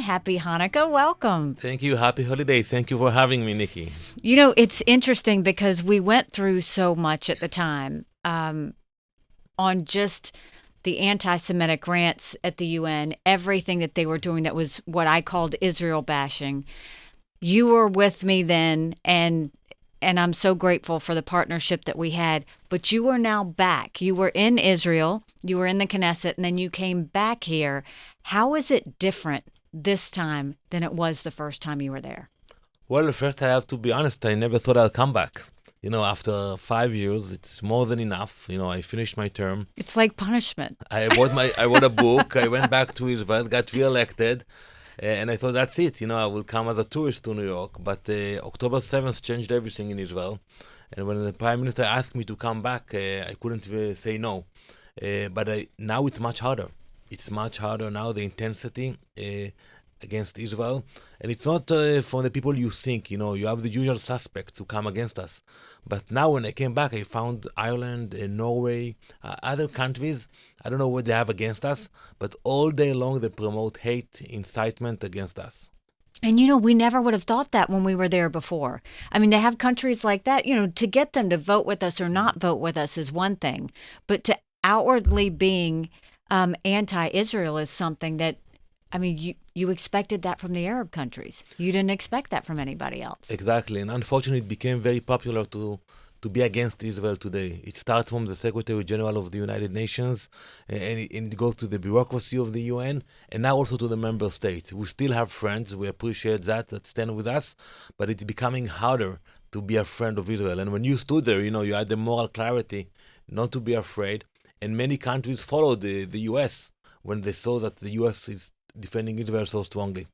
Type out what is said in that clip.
Happy Hanukkah. Welcome. Thank you. Happy holiday. Thank you for having me, Nikki. You know, it's interesting because we went through so much at the time on just the anti Semitic rants at the UN, everything that they were doing that was what I called Israel bashing. You were with me then, and I'm so grateful for the partnership that we had. But you are now back. You were in Israel, you were in the Knesset, and then you came back here. How is it different this time than it was the first time you were there? Well, first I have to be honest, I never thought I'll come back. After 5 years, it's more than enough. I finished my term. It's like punishment. I wrote a book. I went back to Israel, got reelected, and I thought that's it. I will come as a tourist to New York. But October 7th changed everything in Israel. And when the Prime Minister asked me to come back, I couldn't say no. Now it's much harder. It's much harder now, the intensity against Israel. And it's not from the people you think, you have the usual suspects who come against us. But now when I came back, I found Ireland, Norway, other countries, I don't know what they have against us, but all day long they promote hate, incitement against us. And we never would have thought that when we were there before. I mean, to have countries like that, to get them to vote with us or not vote with us is one thing, but to outwardly being anti-Israel is something that, you expected that from the Arab countries. You didn't expect that from anybody else. Exactly, and unfortunately it became very popular to be against Israel today. It starts from the Secretary General of the United Nations, and it goes to the bureaucracy of the UN, and now also to the member states. We still have friends, we appreciate that stand with us, but it's becoming harder to be a friend of Israel. And when you stood there, you had the moral clarity not to be afraid, and many countries followed the US when they saw that the US is defending Israel so strongly.